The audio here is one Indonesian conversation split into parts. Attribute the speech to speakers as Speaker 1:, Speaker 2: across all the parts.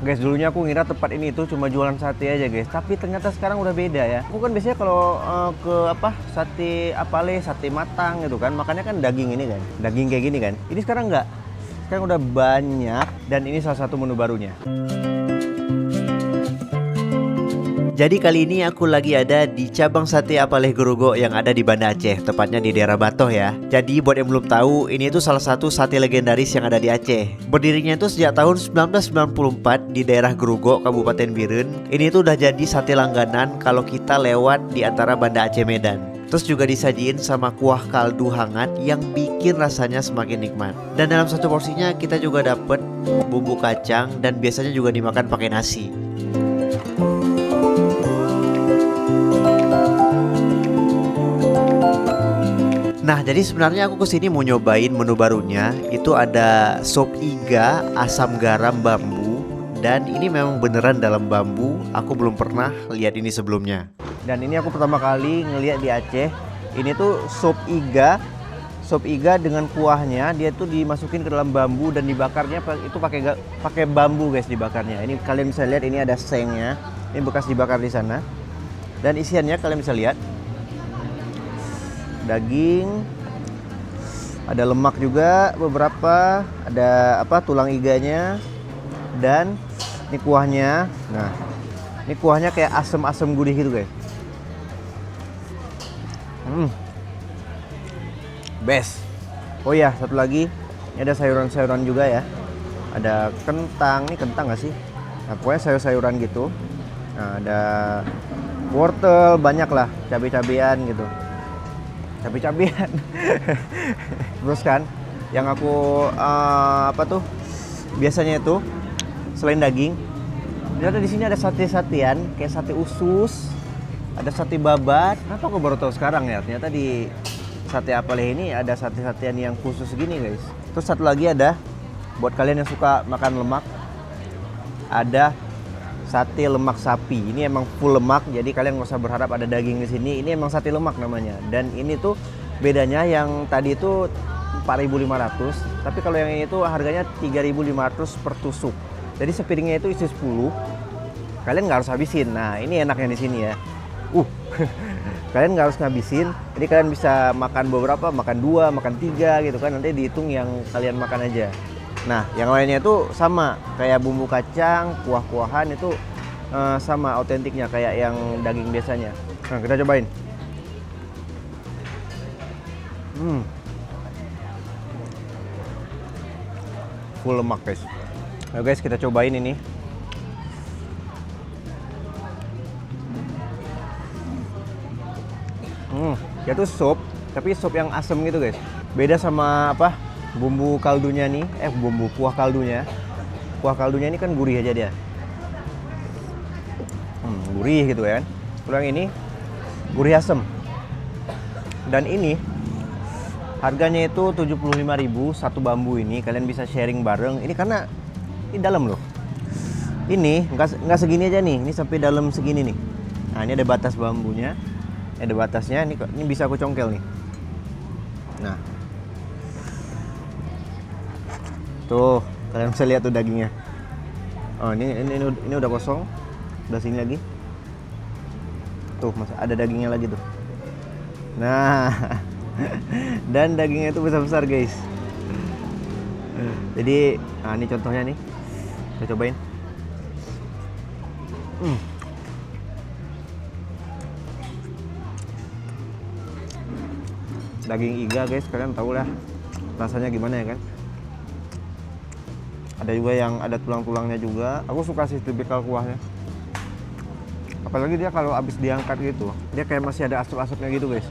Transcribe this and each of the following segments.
Speaker 1: Guys, dulunya aku ngira tempat ini itu cuma jualan sate aja guys, tapi ternyata sekarang udah beda ya. Aku kan biasanya kalau ke apa sate apale, sate matang gitu kan, makannya kan daging ini kan, daging kayak gini kan. Ini sekarang nggak, sekarang udah banyak dan ini salah satu menu barunya. Jadi kali ini aku lagi ada di cabang sate Apaleh Gerogo yang ada di Banda Aceh, tepatnya di daerah Batoh ya. Jadi buat yang belum tahu, ini itu salah satu sate legendaris yang ada di Aceh. Berdirinya itu sejak tahun 1994 di daerah Gerogo, Kabupaten Biren. Ini itu udah jadi sate langganan kalau kita lewat di antara Banda Aceh Medan. Terus juga disajiin sama kuah kaldu hangat yang bikin rasanya semakin nikmat. Dan dalam satu porsinya kita juga dapet bumbu kacang dan biasanya juga dimakan pakai nasi. Nah, jadi sebenarnya aku kesini mau nyobain menu barunya. Itu ada sop iga asam garam bambu. Dan ini memang beneran dalam bambu. Aku belum pernah lihat ini sebelumnya. Dan ini aku pertama kali ngeliat di Aceh. Ini tuh sop iga. Sop iga dengan kuahnya. Dia tuh dimasukin ke dalam bambu dan dibakarnya itu pakai bambu guys dibakarnya. Ini kalian bisa lihat ini ada sengnya. Ini bekas dibakar di sana. Dan isiannya kalian bisa lihat. Daging, ada lemak juga beberapa, ada apa tulang iganya, dan ini kuahnya. Nah, ini kuahnya kayak asem-asem gurih gitu guys. Best. Oh ya, satu lagi, ini ada sayuran-sayuran juga ya. Ada kentang, ini kentang nggak sih? Nah, pokoknya sayur-sayuran gitu. Nah, ada wortel, banyak lah, cabai-cabean gitu. Cabai-cabian. Terus kan yang aku apa tuh biasanya itu selain daging ternyata di sini ada sate-satean kayak sate usus, ada sate babat. Kenapa aku baru tahu sekarang ya, ternyata di sate Apaleh ini ada sate-satean yang khusus gini guys. Terus satu lagi ada buat kalian yang suka makan lemak, ada sate lemak sapi. Ini emang full lemak, jadi kalian nggak usah berharap ada daging di sini. Ini emang sate lemak namanya. Dan ini tuh bedanya yang tadi itu 4.500, tapi kalau yang ini tuh harganya 3.500 per tusuk. Jadi sepiringnya itu isi 10. Kalian nggak harus habisin. Nah, ini enaknya di sini ya. Kalian nggak harus ngabisin. Jadi kalian bisa makan beberapa, makan 2, makan 3 gitu kan. Nanti dihitung yang kalian makan aja. Nah, yang lainnya itu sama kayak bumbu kacang, kuah-kuahan itu sama autentiknya kayak yang daging biasanya. Nah, kita cobain. Full lemak guys. Ayo guys, kita cobain ini. Dia tuh sup, tapi sup yang asem gitu guys. Beda sama apa? Bumbu kaldunya nih, bumbu kuah kaldunya. Kuah kaldunya ini kan gurih aja dia. Gurih gitu kan. Kalau yang ini gurih asem. Dan ini harganya itu 75.000 satu bambu ini. Kalian bisa sharing bareng. Ini karena ini dalam loh. Ini nggak segini aja nih. Ini sampai dalam segini nih. Nah, ini ada batas bambunya. Ada batasnya. Ini bisa aku congkel nih. Nah. Tuh, kalian bisa lihat tuh dagingnya. Oh, ini udah kosong. Udah sini lagi. Tuh, masih ada dagingnya lagi tuh. Nah. Dan dagingnya itu besar-besar, guys. Jadi, nah ini contohnya nih. Kita cobain. Daging iga, guys, kalian tahu lah rasanya gimana ya kan? Ada juga yang ada tulang-tulangnya juga. Aku suka sih tipikal kuahnya. Apalagi dia kalau habis diangkat gitu, dia kayak masih ada asap-asapnya gitu guys.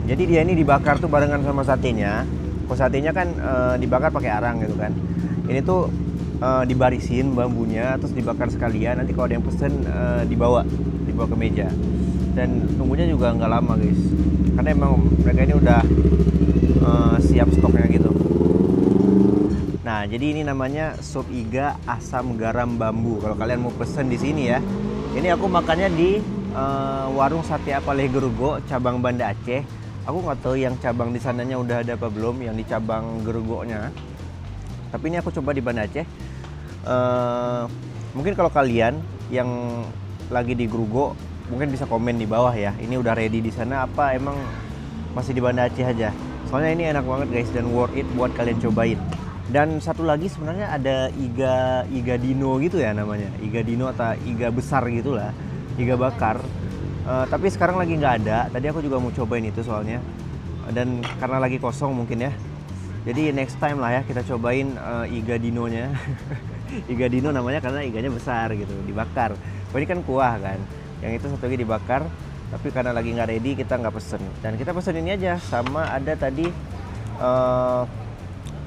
Speaker 1: Jadi dia ini dibakar tuh barengan sama satenya. Kalau satenya kan dibakar pakai arang gitu kan. Ini tuh dibarisin bambunya, terus dibakar sekalian. Nanti kalau ada yang pesen dibawa ke meja. Dan tunggunya juga nggak lama guys. Karena emang mereka ini udah siap stoknya gitu. Nah, jadi ini namanya sop iga asam garam bambu. Kalau kalian mau pesen di sini ya. Ini aku makannya di warung Sate Apaleh Gerogo, cabang Banda Aceh. Aku nggak tahu yang cabang di sananya udah ada apa belum, yang di cabang Gerogonya. Tapi ini aku coba di Banda Aceh. Mungkin kalau kalian yang lagi di Grogol mungkin bisa komen di bawah ya. Ini udah ready di sana apa emang masih di Banda Aceh aja? Soalnya ini enak banget guys dan worth it buat kalian cobain. Dan satu lagi sebenarnya ada iga dino gitu ya namanya. Iga dino atau iga besar gitulah. Iga bakar. Tapi sekarang lagi nggak ada. Tadi aku juga mau cobain itu soalnya. Dan karena lagi kosong mungkin ya. Jadi next time lah ya kita cobain iga dinonya. Iga dino namanya karena iganya besar gitu, dibakar. Oh ini kan kuah kan. Yang itu satu lagi dibakar. Tapi karena lagi nggak ready kita nggak pesen. Dan kita pesen ini aja. Sama ada tadi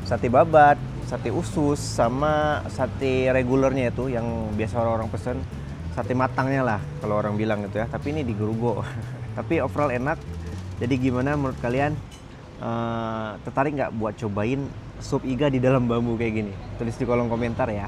Speaker 1: sate babat, sate usus, sama sate regulernya itu yang biasa orang-orang pesen. Sate matangnya lah kalau orang bilang gitu ya. Tapi ini di Grogol. Tapi overall enak. Jadi gimana menurut kalian? Tertarik nggak buat cobain sup iga di dalam bambu kayak gini? Tulis di kolom komentar ya.